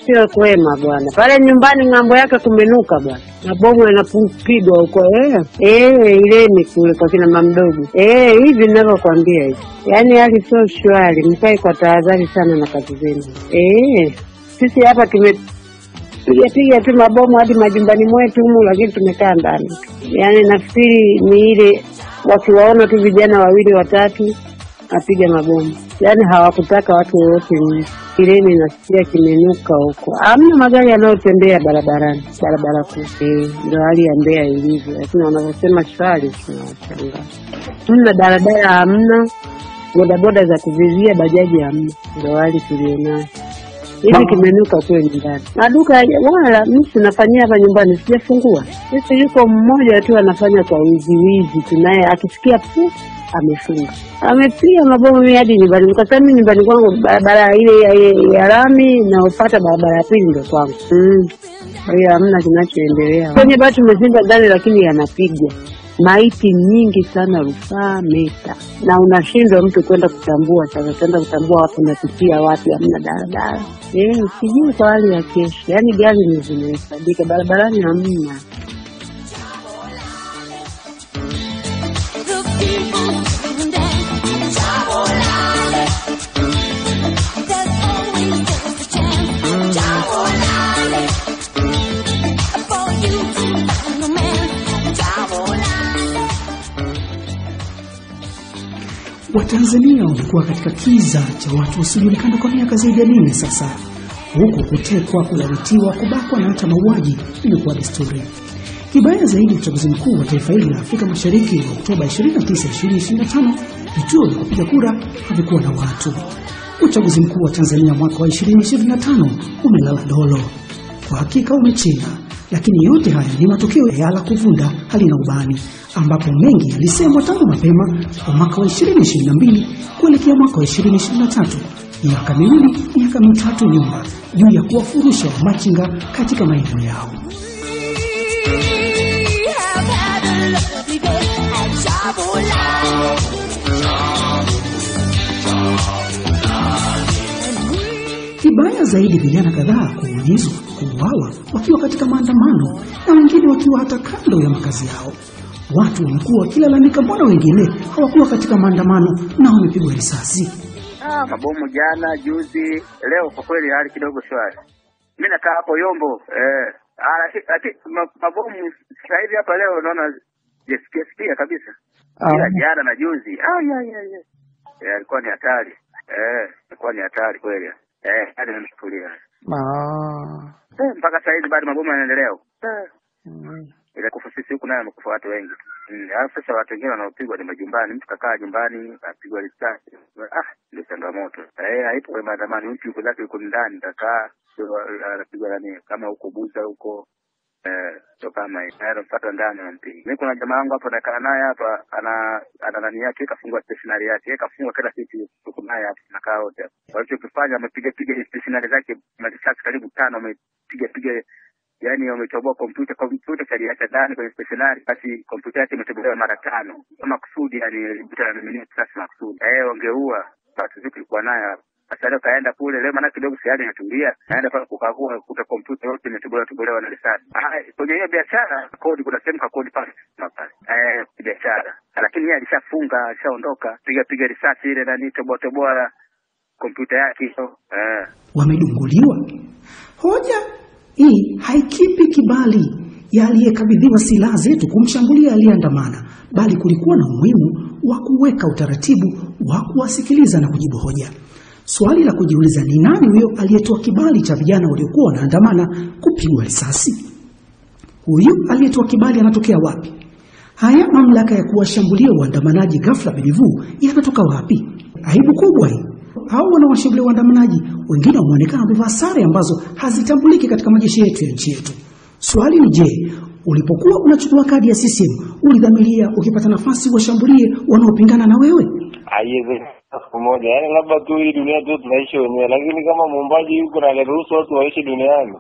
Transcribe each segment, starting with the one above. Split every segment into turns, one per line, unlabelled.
Sio kwema bwana. Pale nyumbani ng'ambo yake kumenuka bwana. Mabomu yanapigwa huko ile ni kule kwa kina mamdogo. Hivi ninavyokuambia hivi. Yaani hali sio shwari, mkae kwa tahadhari sana na kazi zenu. Sisi hapa tumepiga tu mabomu hadi majumbani mwetu humu, lakini tumekaa ndani. Yaani nafikiri ni ile wakiwaona tu vijana wawili watatu apiga mabomu. Yaani hawakutaka watu wote ni kireni nasikia kimenuka huko. Hamna magari yanayotembea barabarani, barabara kuu. Ndio hali ya Mbeya ilivyo. Lakini wanavyosema shwari tunashangaa. Tuna daladala hamna, bodaboda za kuvizia, bajaji hamna. Ndio hali tulionayo. Hivi kimenuka kweli ndani. Maduka wala mimi sinafanyia hapa nyumbani sijafungua. Sisi yuko mmoja tu anafanya kwa wizi tunaye akisikia amefunga. Amepiga mabomu hadi nyumbani. Kwa sababu nyumbani kwangu barabara ile ya lami na upata barabara ya pili ndio kwangu. Hiyo hamna kinachoendelea. Kwenye bado tumezinga ndani lakini yanapigwa. Maiti nyingi sana rufaa meta. Na unashindwa mtu kwenda kutambua wapi napitia wapi hamna daladala. Sijui kwa hali ya kesho. Yaani gari ni zimehesabika barabarani hamna.
Watanzania wamekuwa katika kiza cha watu wasiojulikana kwa miaka zaidi ya 4 sasa. Huku kutekwa, kulawitiwa, kubakwa na hata mauaji imekuwa desturi. Kibaya zaidi, uchaguzi mkuu wa taifa hili la Afrika Mashariki wa Oktoba 29, 2025, vituo vya kupiga kura havikuwa na watu. Uchaguzi mkuu wa Tanzania mwaka wa 2025 umelala dolo. Kwa hakika umechina, lakini yote haya ni matokeo ya la kuvunda halina ubani, ambapo mengi yalisemwa tangu mapema kwa mwaka wa 2022 kuelekea mwaka wa 2023, miaka mitatu nyuma, juu ya kuwafurusha machinga katika maeneo yao. Kibaya zaidi, vijana kadhaa kuumizwa, kuuawa wakiwa katika maandamano na wengine wakiwa hata kando ya makazi yao. Watu wamekuwa wakilalamika mbona wengine hawakuwa katika maandamano na wamepigwa risasi.
Mabomu jana, juzi, leo kwa kweli hali kidogo shwari. Mimi nakaa hapo Yombo. Mabomu sasa hivi hapa leo naona jesikia kabisa. Ila jana na juzi. Alikuwa ni hatari. Ilikuwa ni hatari kweli. Hadi nimeshuhudia. Mpaka sasa hivi bado mabomu yanaendelea. Ile kufa sisi huku nayo amekufa watu wengi. Alafu sasa watu wengine wanaopigwa ni majumbani, mtu kakaa nyumbani apigwa risasi. Ndio changamoto. Haipo kwa maandamano, mtu yuko zake yuko ndani kakaa anapigwa nani kama huko Buza huko to kama anafuata ndani anampiga. Mimi kuna jamaa wangu hapo nakaa naye hapa ana nani yake kafungwa stationery yake, kafungwa kila kitu huko naye hapa nakaa wote. Walichokifanya amepiga stationery zake risasi karibu 5 amepiga yani wametoboa kompyuta kaliacha ndani kwenye stationery, basi kompyuta yake imetobolewa mara 5 kama kusudi, yani ilipita na mimi sasa makusudi. Wangeua watu zipi kulikuwa naye. Sasa leo kaenda kule leo maana kidogo siadi inatulia, naenda pale kukagua kuta kompyuta yote imetobolewa na risasi. Kwenye hiyo biashara kodi kuna sehemu ka kodi pale biashara, lakini yeye alishafunga alishaondoka, piga risasi ile nani toboa kompyuta yake hiyo.
Wamedunguliwa. Hoja hii haikipi kibali ya aliyekabidhiwa silaha zetu kumshambulia aliyeandamana, bali kulikuwa na umuhimu wa kuweka utaratibu wa kuwasikiliza na kujibu hoja. Swali la kujiuliza ni nani huyo aliyetoa kibali cha vijana waliokuwa wanaandamana kupigwa risasi? Huyu aliyetoa kibali anatokea wapi? Haya mamlaka ya kuwashambulia waandamanaji ghafla bilivu yanatoka wapi? Aibu kubwa hii. Hao wanawashambulia waandamanaji wengine wameonekana wamevaa sare ambazo hazitambuliki katika majeshi yetu ya nchi yetu. Swali ni je, ulipokuwa unachukua kadi ya CCM ulidhamiria ukipata nafasi washambulie wanaopingana na wewe?
Siku moja, yani labda tu hii dunia tu tunaishi wenyewe, lakini kama muumbaji yuko na anaruhusu watu waishi duniani,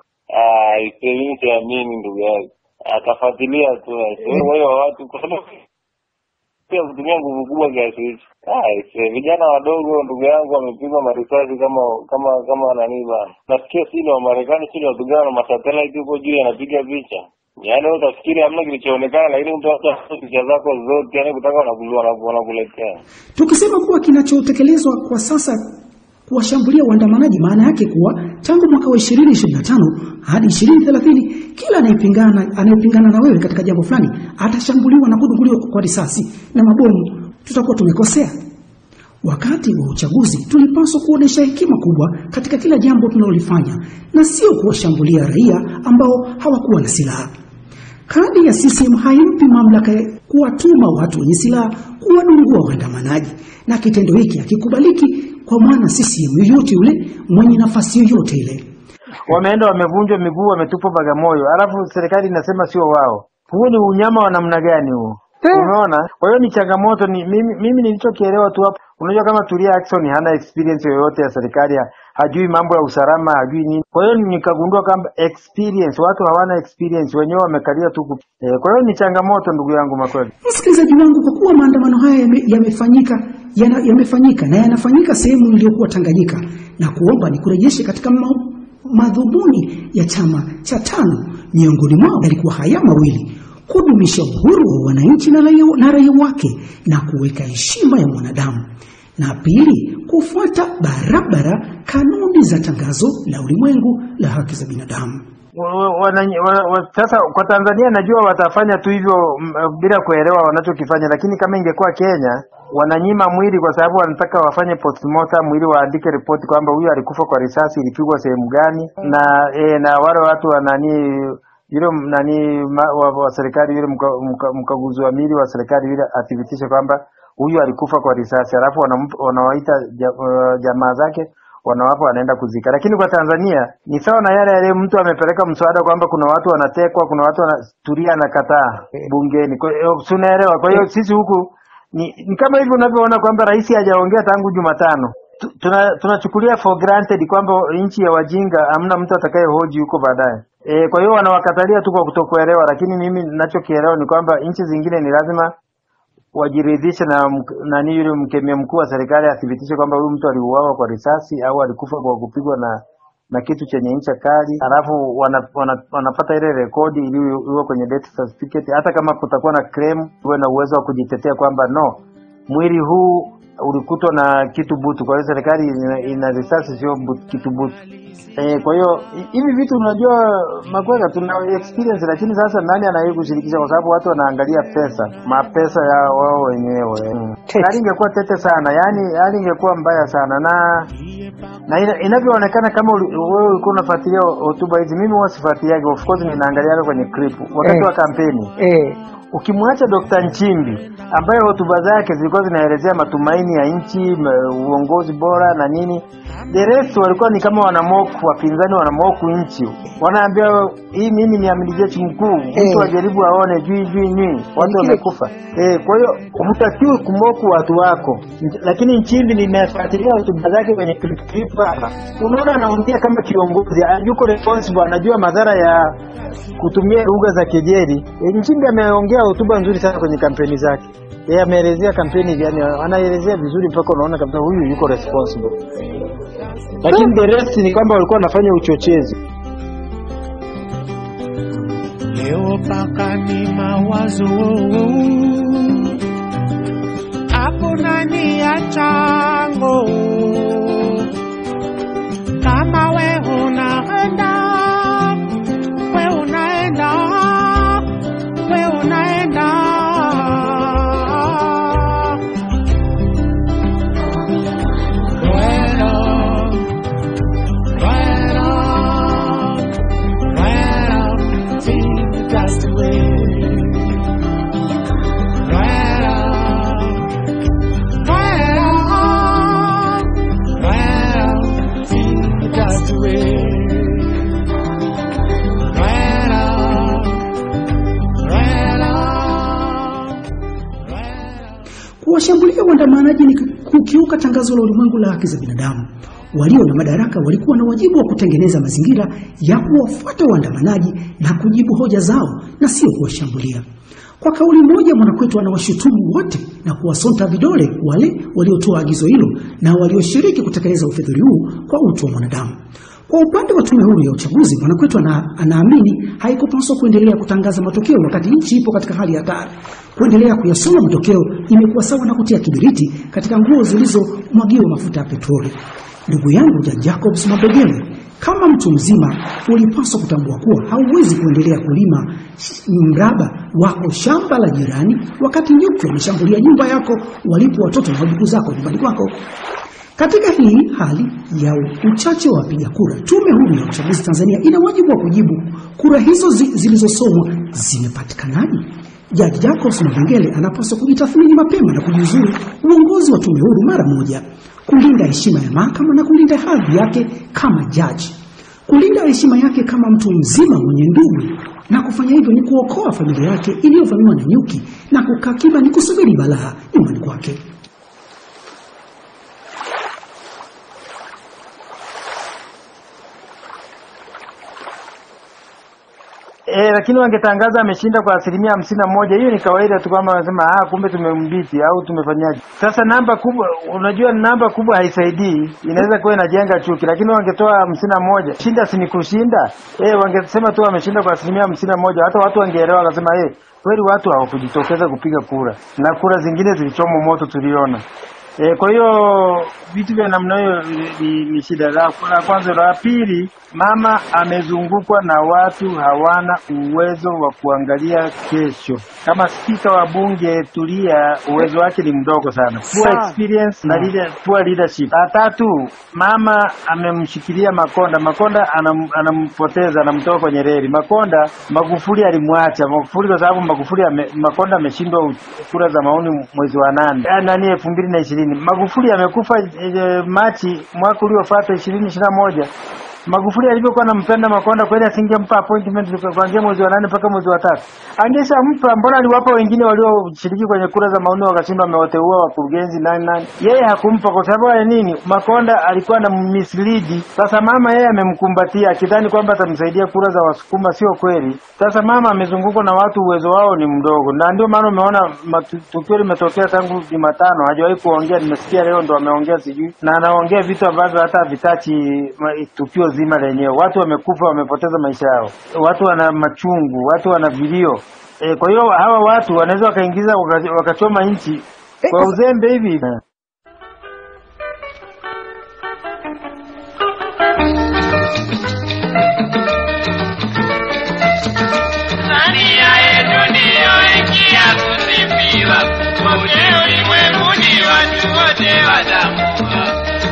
siamini ndugu yangu. Atafuatilia tu wewe watu kwa sababu pia kutumia nguvu kubwa kiasi hicho. Vijana wadogo ndugu yangu wamepigwa marisasi kama nani bana. Nasikia sile wa Marekani sile watu gani na satellite huko juu yanapiga picha. Yaani utafikiri hamna kilichoonekana, lakini mtu hata picha zako zote yani kutaka wanakuletea.
Tukisema kuwa kinachotekelezwa kwa sasa kuwashambulia waandamanaji, maana yake kuwa tangu mwaka wa 2025 hadi 2030 kila anayepingana na wewe katika jambo fulani atashambuliwa na kudunguliwa kwa risasi na mabomu. Tutakuwa tumekosea. Wakati wa uchaguzi tulipaswa kuonesha hekima kubwa katika kila jambo tunalolifanya na sio kuwashambulia raia ambao hawakuwa na silaha. Kadi ya CCM haimpi mamlaka kuwatuma watu wenye silaha kuwadungua waandamanaji, na kitendo hiki hakikubaliki kwa maana CCM yoyote yule mwenye nafasi yoyote ile.
Wameenda wamevunjwa miguu, wametupwa Bagamoyo, alafu serikali inasema sio wao. Huo ni unyama wa namna gani huo? Unaona? Kwa hiyo ni changamoto. Ni mimi nilichokielewa tu hapo. Unajua kama Tulia Ackson hana experience yoyote ya serikali, hajui mambo ya usalama, hajui nini. Kwa hiyo nikagundua kwamba experience, watu hawana experience, wenyewe wamekalia tu. Kwa hiyo ni changamoto ndugu yangu makweli.
Msikilizaji wangu, kwa kuwa maandamano haya yamefanyika na yanafanyika sehemu iliyokuwa Tanganyika, na kuomba ni kurejeshe katika madhumuni ya chama cha TANU. Miongoni mwao yalikuwa haya mawili: kudumisha uhuru wa wananchi na raia wake na kuweka heshima ya mwanadamu, na pili, kufuata barabara kanuni za tangazo la ulimwengu la haki za binadamu.
Sasa kwa Tanzania najua watafanya tu hivyo bila kuelewa wanachokifanya, lakini kama ingekuwa Kenya wananyima mwili kwa sababu wanataka wafanye postmortem, mwili waandike report kwamba huyu alikufa kwa risasi ilipigwa sehemu gani, na wale watu yule wa serikali yule mkaguzi wa mili wa serikali yule athibitishe kwamba huyu alikufa kwa risasi, alafu wanawaita jamaa zake, wanawapa, wanaenda kuzika. Lakini kwa Tanzania ni sawa na yale mtu amepeleka mswada kwamba kuna watu wanatekwa, kuna watu Tulia anakataa bungeni. Kwa hiyo tunaelewa. Kwa hiyo sisi huku ni kama hivi unavyoona kwamba rais hajaongea tangu Jumatano. Tunachukulia for granted kwamba nchi ya wajinga hamna mtu atakayehoji huko baadaye. Kwa hiyo wanawakatalia tu kwa kutokuelewa, lakini mimi ninachokielewa ni kwamba nchi zingine ni lazima wajiridhishe na yule mkemia mkuu wa serikali athibitishe kwamba huyu mtu aliuawa kwa risasi au alikufa kwa kupigwa na kitu chenye ncha kali, alafu wanapata ile rekodi ili iwe kwenye death certificate. Hata kama kutakuwa na claim, uwe na uwezo wa kujitetea kwamba no, mwili huu ulikutwa na kitu butu, kwa hiyo serikali ina risasi sio kitu butu. Kwa hiyo hivi vitu unajua makweka tuna experience, lakini sasa nani anayeweza kushirikisha, kwa sababu watu wanaangalia mapesa ya wao wenyewe. Hali ingekuwa tete sana, yani hali ingekuwa mbaya sana, na inavyoonekana kama wewe ulikuwa unafuatilia hotuba hizi. Mimi huwa sifuatiliaga, of course ninaangalia kwenye clip wakati wa kampeni. Ukimwacha Dr. Nchimbi ambaye hotuba zake zilikuwa zinaelezea matumaini ya nchi, uongozi bora na nini, the rest walikuwa ni kama wanamoku, wapinzani wanamoku nchi. Wanaambia hii mimi ni amiri jeshi mkuu, mtu ajaribu aone juu watu wamekufa. Kwa hiyo umtakiwe kumoku watu wako. Lakini Nchimbi nimefuatilia hotuba zake kwenye clip hapa. Unaona anaongea kama kiongozi, yuko responsible, anajua madhara ya kutumia lugha za kejeli. Nchimbi ameongea hotuba nzuri sana kwenye kampeni zake. Yeye ameelezea kampeni yani anaelezea vizuri mpaka unaona kabisa huyu yuko responsible. Lakini the rest ni kwamba walikuwa wanafanya uchochezi.
Leo paka ni mawazo hapo nani ya chango kama we unaenda
Kuwashambulia waandamanaji ni kukiuka tangazo la ulimwengu la haki za binadamu. Walio na madaraka walikuwa na wajibu wa kutengeneza mazingira ya kuwafuata waandamanaji na kujibu hoja zao na sio kuwashambulia. Kwa kauli moja, Mwanakwetu anawashutumu wote na kuwasonta vidole wale waliotoa agizo hilo na walioshiriki kutekeleza ufedhuli huu kwa utu wa mwanadamu. Kwa upande wa Tume Huru ya Uchaguzi, Mwanakwetu anaamini haikupaswa kuendelea kutangaza matokeo wakati nchi ipo katika hali ya hatari. Kuendelea kuyasoma matokeo imekuwa sawa na kutia kibiriti katika nguo zilizomwagiwa mafuta ya petroli. Ndugu yangu Jacobs Mabegele, kama mtu mzima ulipaswa kutambua kuwa hauwezi kuendelea kulima mraba wako shamba la jirani wakati nyuki wameshambulia nyumba yako walipo watoto na wajukuu zako nyumbani kwako. Katika hii hali ya uchache wa wapiga kura, Tume Huru ya Uchaguzi Tanzania ina wajibu wa kujibu kura hizo zilizosomwa zimepatikanaje. Jaji Jacobs Mabegele anapaswa kujitathmini mapema na kujiuzuru uongozi wa tume huru mara moja, kulinda heshima ya mahakama na kulinda hadhi yake kama jaji, kulinda heshima yake kama mtu mzima mwenye ndugu, na kufanya hivyo ni kuokoa familia yake iliyovamiwa na nyuki, na kukaa kimya ni kusubiri balaa nyumbani kwake.
Lakini wangetangaza ameshinda kwa 51%, hiyo ni kawaida tu, kama wanasema kumbe tumembiti au tumefanyaje. Sasa namba kubwa, unajua namba kubwa haisaidii, inaweza kuwa inajenga chuki, lakini wangetoa 51, shinda si ni kushinda. Wangesema tu ameshinda kwa 51%, hata watu wangeelewa, wakasema kweli watu hawakujitokeza kupiga kura na kura zingine zilichomwa moto tuliona. Kwa hiyo vitu vya namna hiyo ni shida. La kwanza. La pili, mama amezungukwa na watu hawana uwezo wa kuangalia kesho. Kama spika wa bunge Tulia, uwezo wake ni mdogo sana, poor experience na poor leadership. La tatu, mama amemshikilia Makonda, anampoteza, anamtoa kwenye reli. Magufuli alimwacha Magufuli kwa sababu Makonda ameshindwa kura za maoni mwezi wa 8 2020. Magufuli amekufa Machi mwaka uliofuata 2021. Magufuli alivyokuwa anampenda Makonda, kweli asingempa appointment kuanzia mwezi wa 8 mpaka mwezi wa 3. Angeshampa, mbona aliwapa wengine walioshiriki kwenye kura za maoni wakashinda, wamewateua wakurugenzi nani. Yeye hakumpa kwa sababu ya nini? Makonda alikuwa na mislead. Sasa mama yeye amemkumbatia akidhani kwamba atamsaidia kura za Wasukuma, sio kweli. Sasa mama amezungukwa na watu uwezo wao ni mdogo, na ndio maana umeona tukio limetokea tangu Jumatano, hajawahi kuongea. Nimesikia leo ndo ameongea, sijui, na anaongea vitu ambavyo hata vitachi tukio zima lenyewe. Watu wamekufa, wamepoteza maisha yao, watu wana machungu, watu wana vilio. Kwa hiyo hawa watu wanaweza wakaingiza wakachoma nchi kwa uzembe hivi.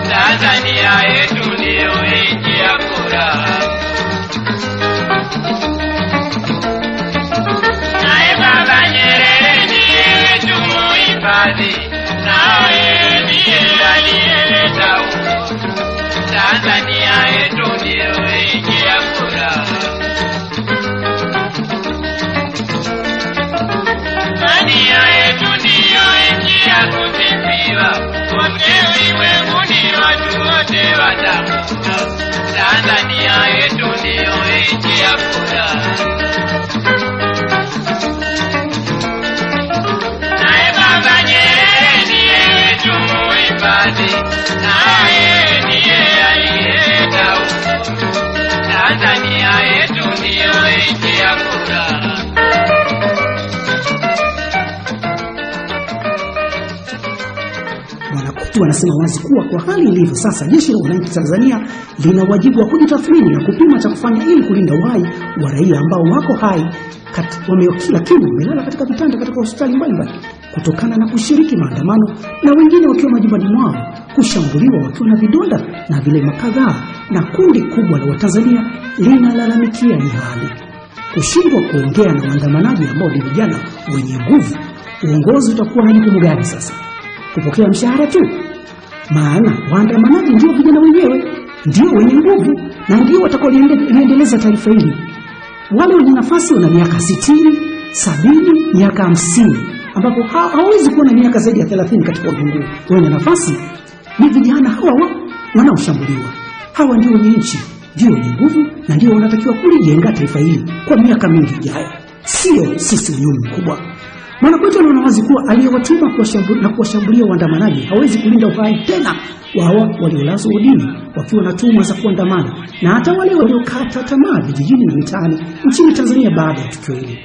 Tanzania yetu ndio nchi ya furaha. Naye Baba Nyerere ndiye tumuhifadhi, naye ndiye aliyeleta uhuru. Tanzania yetu ndio nchi ya furaha. Tanzania yetu ndio nchi ya kusifiwa, wote ulimwenguni watu wote watambua. Tanzania yetu ndio nchi ya furaha. Naye Baba Nyerere ndiye tumuhifadhi, naye ndiye aliyeleta uhuru. Tanzania yetu ndio nchi ya furaha.
Mwanakwetu anasema wazi kuwa kwa hali ilivyo sasa, jeshi la wananchi Tanzania lina wajibu wa kujitathmini na kupima cha kufanya ili kulinda uhai wa raia ambao wako hai lakini wamelala katika vitanda katika hospitali mbalimbali kutokana na kushiriki maandamano, na wengine wakiwa majumbani mwao kushambuliwa wakiwa na vidonda na vilema kadhaa. Na kundi kubwa la Watanzania linalalamikia hii hali. Kushindwa kuongea na waandamanaji ambao ni vijana wenye nguvu, uongozi utakuwa na jukumu gani sasa? Kupokea mshahara tu? Maana waandamanaji ndio vijana wenyewe, ndio wenye nguvu na ndio watakaoliendeleza taifa hili. Wale wenye nafasi wana miaka 60, 70, miaka 50, ambapo hawezi kuwa na miaka zaidi ya 30 katika uongozi. Wenye nafasi ni vijana hawa wanaoshambuliwa. Hawa ndio wenye nchi, ndio wenye nguvu na ndio wanatakiwa kulijenga taifa hili kwa miaka mingi ijayo. Sio sisi unyumi mkubwa. Mwanakwetu anaona wazi kuwa aliyewatuma kuwashambulia waandamanaji hawezi kulinda uhai tena wao waliolazwa udini wakiwa na tuhuma za kuandamana, na hata wale waliokata tamaa vijijini na mitaani nchini Tanzania baada ya tukio hili.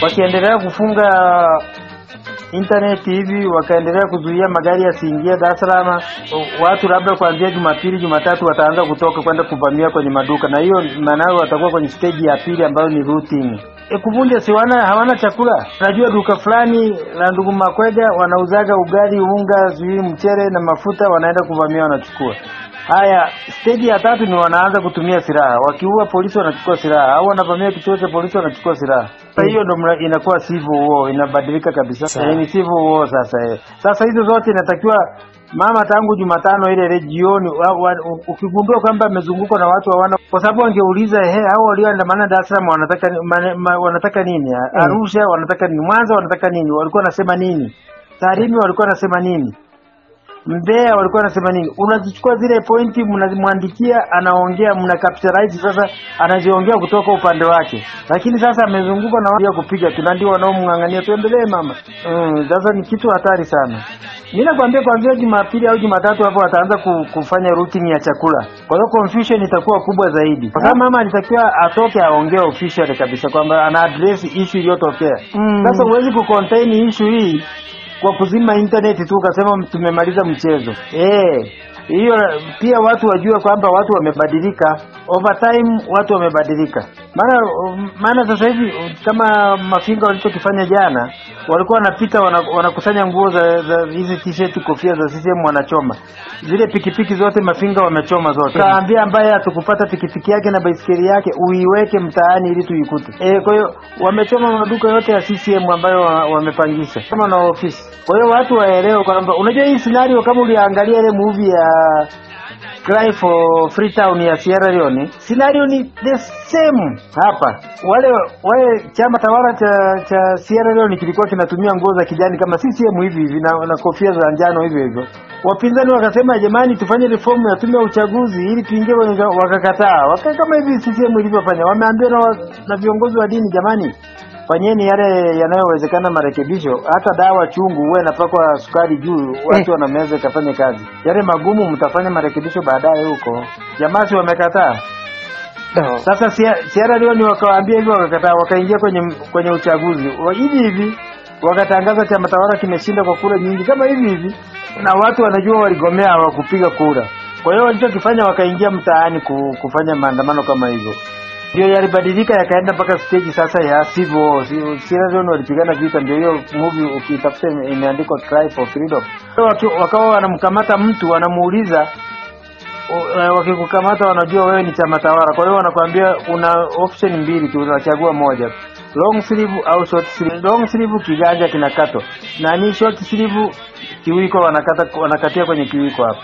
Wakiendelea kufunga internet hivi, wakaendelea kuzuia magari yasiingie Dar es Salaam, watu labda kuanzia Jumapili Jumatatu wataanza kutoka kwenda kuvamia kwenye maduka, na hiyo maana watakuwa kwenye stage ya pili ambayo ni routine. Kuvunja si hawana chakula. Najua duka fulani la ndugu Makwega wanauzaga ugali, unga, zui, mchere na mafuta, wanaenda kuvamia wanachukua. Haya, stage ya tatu ni wanaanza kutumia silaha. Wakiua polisi wanachukua silaha, au wanavamia kituo cha polisi wanachukua silaha. Sasa hiyo ndio inakuwa civil war, inabadilika kabisa. Ni civil war sasa. Sasa hizo zote inatakiwa mama tangu Jumatano ile jioni ukigundua kwamba amezungukwa na watu hawana, kwa sababu wangeuliza hao walioandamana Dar es Salaam wanataka nini? Arusha wanataka nini? Mwanza wanataka nini? Walikuwa wanasema nini? Tarime walikuwa wanasema nini? Mbeya walikuwa wanasema nini? Unazichukua zile pointi, mnamwandikia, anaongea, mna capitalize, sasa anaziongea kutoka upande wake. Lakini sasa amezungukwa na watu kupiga, tunandio wanaomngangania tuendelee mama. Sasa ni kitu hatari sana. Mimi nakwambia kuanzia Jumapili au Jumatatu hapo wataanza kufanya routine ya chakula. Kwa hiyo confusion itakuwa kubwa zaidi. Kwa sababu mama alitakiwa atoke aongee officially kabisa kwamba ana address issue iliyotokea. Sasa huwezi kucontain issue hii kwa kuzima internet tu ukasema tumemaliza mchezo. Hiyo pia watu wajue kwamba watu wamebadilika, over time watu wamebadilika. Maana sasa hivi kama Mafinga walichokifanya jana, walikuwa wanapita wanakusanya nguo za hizi t-shirt, kofia za CCM wanachoma. Zile pikipiki zote Mafinga wamechoma zote. Kaambia ambaye atakupata pikipiki yake na baisikeli yake uiweke mtaani ili tuikute. Kwa hiyo wamechoma maduka yote ya CCM ambayo wamepangisha kama na ofisi. Kwa hiyo watu waelewe kwamba unajua hii scenario, kama uliangalia ile movie ya Cry for Freetown ya Sierra Leone, scenario ni the same hapa. Wale chama tawala cha Sierra Leone kilikuwa kinatumia nguo za kijani kama CCM hivi na kofia za njano hivyo. Wapinzani wakasema jamani, tufanye reform ya tume ya uchaguzi ili tuingie, wakakataa. Kama hivi CCM ilivyofanya. Wameambiwa na viongozi wa dini, jamani, fanyeni yale yanayowezekana marekebisho. Hata dawa chungu uwe napakwa sukari juu, watu wanameza kafanye kazi. Yale magumu mtafanya marekebisho baadaye huko. Jamaa si wamekataa. Sasa Sierra Leone wakawaambia hivyo, wakakataa, wakaingia kwenye uchaguzi. Hivi wakatangaza chama tawala kimeshinda kwa kura nyingi kama hivi, na watu wanajua waligomea hawakupiga kura. Kwa hiyo walichokifanya wakaingia mtaani kufanya maandamano kama hivyo. Ndio yalibadilika yakaenda mpaka stage sasa ya civil. Sierra Leone walipigana vita, ndio hiyo movie ukitafuta imeandikwa Cry for Freedom. Wakawa wanamkamata mtu, wanamuuliza, wakikukamata wanajua wewe ni chama tawala. Kwa hiyo wanakuambia una option mbili tu, unachagua moja, long sleeve au short sleeve. Long sleeve kiganja kinakato, na ni short sleeve kiwiko wanakatia kwenye kiwiko hapo.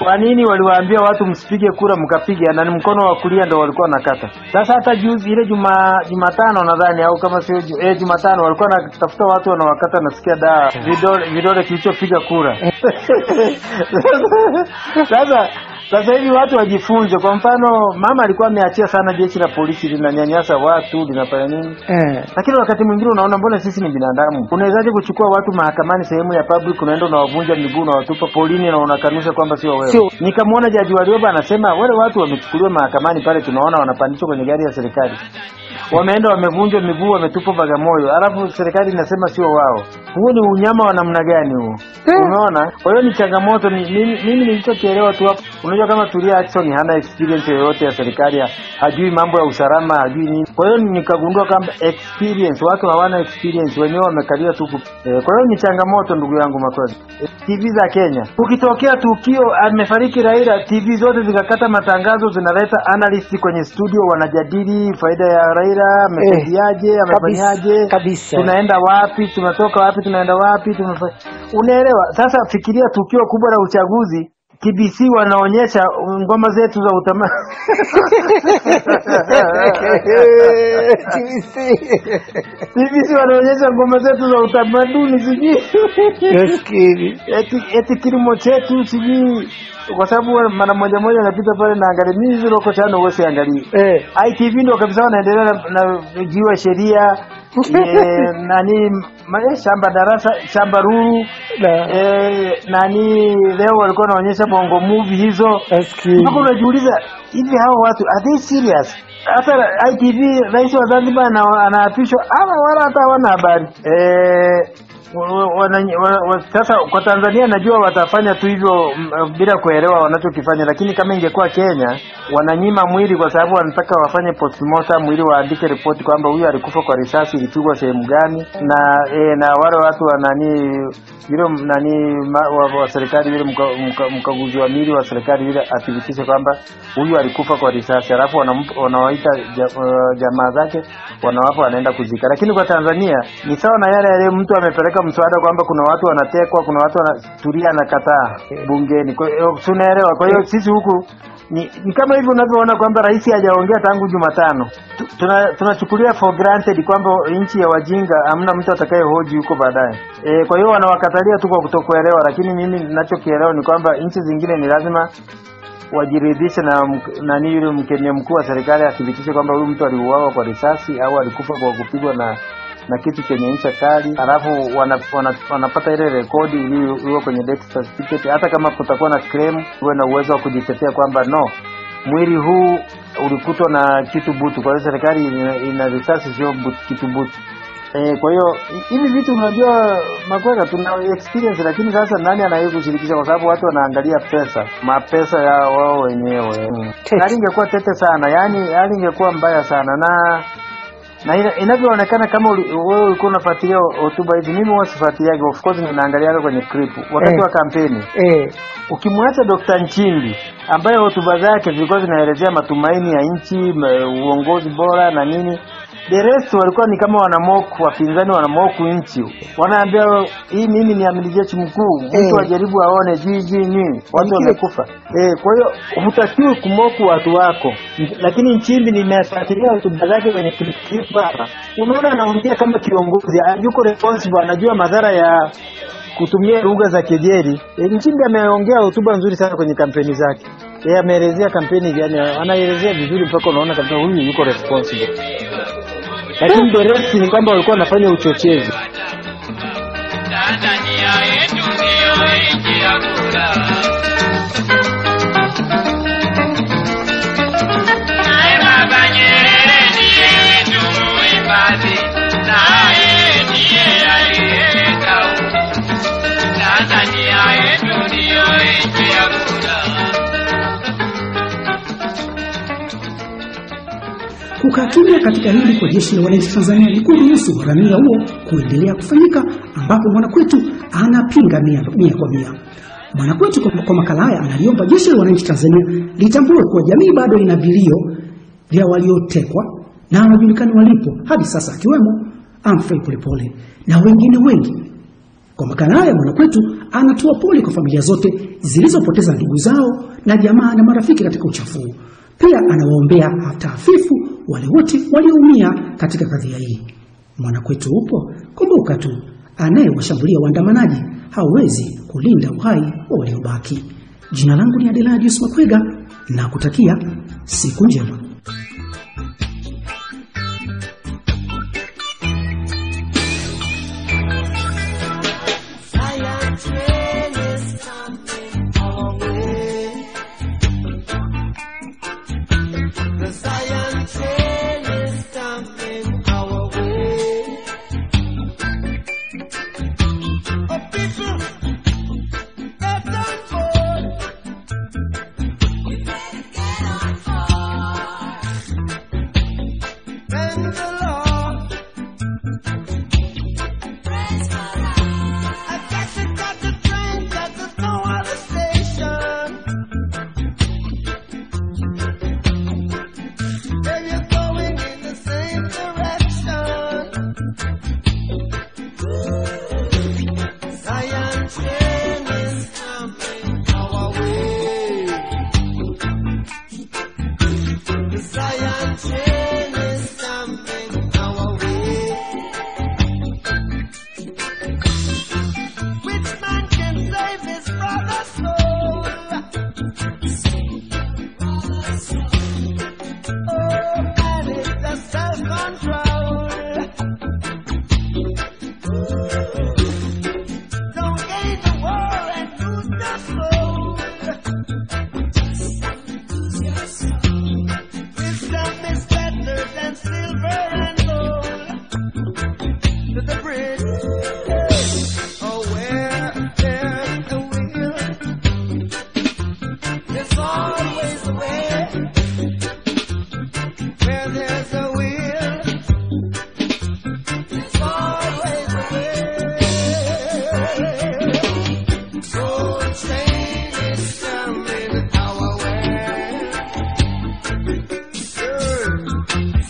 Kwa nini waliwaambia watu msipige kura mkapiga, na ni mkono wa kulia ndio walikuwa nakata? Sasa hata juzi ile Jumatano nadhani, au kama sio Jumatano, walikuwa wanatafuta watu wanawakata, nasikia vidole kilichopiga kura. Sasa hivi watu wajifunze. Kwa mfano, mama alikuwa ameachia sana jeshi la polisi linanyanyasa watu, linafanya nini. Lakini wakati mwingine unaona mbona sisi ni binadamu. Unawezaje kuchukua watu mahakamani sehemu ya public, unaenda unawavunja miguu na watupa polini na unakanusha kwamba sio wewe. Nikamwona Jaji Warioba anasema wale watu wamechukuliwa mahakamani pale, tunaona wanapandishwa kwenye gari ya serikali. Wameenda wamevunjwa miguu, wametupwa Bagamoyo, alafu serikali inasema sio wao. Huo ni unyama wa namna gani huo? Unaona? Kwa hiyo ni changamoto. Mimi nilichokielewa tu hapo, unajua kama Tulia Ackson hana experience yoyote ya serikali, hajui mambo ya usalama, hajui nini. Kwa hiyo nikagundua kwamba experience, watu hawana experience, wenyewe wamekalia tu. Kwa hiyo ni changamoto, ndugu yangu Makwezi. TV za Kenya, ukitokea tukio amefariki Raila, TV zote zikakata matangazo, zinaleta analyst kwenye studio, wanajadili faida ya Raila, amefanyaje, amefanyaje, tunaenda wapi, tunatoka wapi, tunaenda wapi, unaelewa? Sasa fikiria tukio kubwa la uchaguzi, TBC wanaonyesha ngoma zetu za TBC wanaonyesha ngoma zetu za utamaduni sijui.
Yaskini.
Eti kilimo chetu sijui, kwa sababu mara moja napita pale na angalia mimi hizo loko chano wose angalia. ITV ndio kabisa wanaendelea na jiwa sheria nani shamba darasa shamba ruru nani leo walikuwa wanaonyesha bongo movie hizo. Hapo unajiuliza hivi hao watu are they serious? Hata ITV rais wa Zanzibar anaapishwa wala hata wana habari. Sasa kwa Tanzania najua watafanya tu hivyo bila kuelewa wanachokifanya, lakini kama ingekuwa Kenya wananyima mwili kwa sababu wanataka wafanye postmortem, mwili waandike report kwamba huyu alikufa kwa risasi ilipigwa sehemu gani, na wale watu wa wa serikali yule mkaguzi wa mwili wa serikali yule athibitishe kwamba huyu alikufa kwa risasi, alafu wanawaita jamaa zake wanawapa wanaenda kuzika. Lakini kwa Tanzania ni sawa na yale mtu amepeleka mswada kwamba kuna watu wanatekwa, kuna watu wanatulia na kataa bungeni. Kwa hiyo tunaelewa. Kwa hiyo sisi huku ni kama hivyo unavyoona kwamba rais hajaongea tangu Jumatano. Tunachukulia for granted kwamba nchi ya wajinga hamna mtu atakayehoji huko baadaye. Kwa hiyo wanawakatalia tu kwa kutokuelewa, lakini mimi ninachokielewa ni kwamba nchi zingine ni lazima wajiridhishe na yule mkemia mkuu wa serikali athibitishe kwamba huyu mtu aliuawa kwa risasi au alikufa kwa kupigwa na kitu chenye ncha kali, alafu wanapata ile rekodi iliyo kwenye death certificate. Hata kama kutakuwa na claim, uwe na uwezo wa kujitetea kwamba no, mwili huu ulikutwa na kitu butu, kwa hiyo serikali ina risasi sio kitu butu. Kwa hiyo hivi vitu unajua makweka tuna experience, lakini sasa nani anaweza kushirikisha kwa sababu watu wanaangalia mapesa ya wao wenyewe. Hali ingekuwa tete sana, yani hali ingekuwa mbaya sana na inavyoonekana kama wewe ulikuwa unafuatilia hotuba hizi. Mimi wasifuatiliaje, of course ninaangalia kwenye clip wakati wa kampeni. Ukimwacha Dr. Nchimbi ambaye hotuba zake zilikuwa zinaelezea matumaini ya nchi, uongozi bora na nini, the rest walikuwa ni kama wanamoku, wapinzani wanamoku nchi. Wanaambia hii mimi ni amiri jeshi mkuu, mtu ajaribu aone jiji nini, watu wamekufa. Kwa hiyo hutakiwi kumoku watu wako. Lakini Nchimbi nimefuatilia hotuba zake kwenye clip hapa. Unaona anaongea kama kiongozi, yuko responsible, anajua madhara ya kutumia lugha za kejeli. Nchimbi ameongea hotuba nzuri sana kwenye kampeni zake. Ameelezea kampeni, yani anaelezea vizuri mpaka unaona kabisa huyu yuko responsible. Lakini the rest ni kwamba walikuwa wanafanya uchochezi.
Tanzania yetu ndio nchi ya kula. Naye Baba Nyerere ndiye tumuhifadhi, naye ndiye aliyeleta uhuru. Tanzania yetu ndio nchi ya kula.
Kukaa kimya katika hili kwa jeshi la wananchi Tanzania ni kuruhusu gharamia huo kuendelea kufanyika, ambapo Mwanakwetu anapinga mia kwa mia. Mwanakwetu kwa makala haya analiomba jeshi la wananchi Tanzania litambue kuwa jamii bado ina vilio vya waliotekwa na hawajulikani walipo hadi sasa, akiwemo Humphrey Polepole na wengine wengi. Kwa makala haya Mwanakwetu anatoa pole kwa familia zote zilizopoteza ndugu zao na jamaa na marafiki katika uchafuzi. Pia anawaombea hata hafifu wale wote walioumia katika kadhia hii. Mwanakwetu upo, kumbuka tu, anayewashambulia waandamanaji hawezi kulinda uhai wa waliobaki. Jina langu ni Adeladius Makwega na kutakia siku njema.
Zion train is coming our way.
Zion train is coming our way. Which man can save his brother's soul? Oh, man, it's the self-control. Don't gain the war and lose the soul. Wisdom is better than silver and gold. To the bridge, oh, where there's a will, there's always a way. Where there's a will, there's always a way. Gold train is coming our way.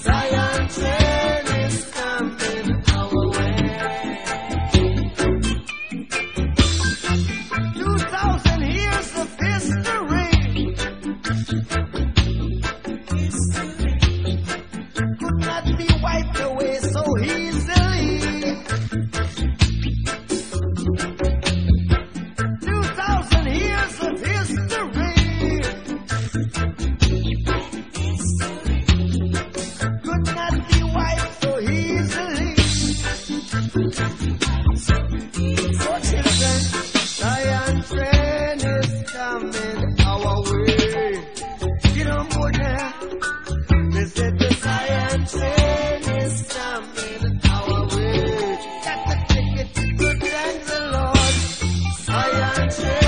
Zion train is coming our way. 2,000 years of history could not be wiped away so easily. 2,000 years of history could not be wiped so easily. So children, Zion train is coming our way. Get on board now. They said the Zion train is coming our way. Got the ticket, good thank the Lord. Zion train.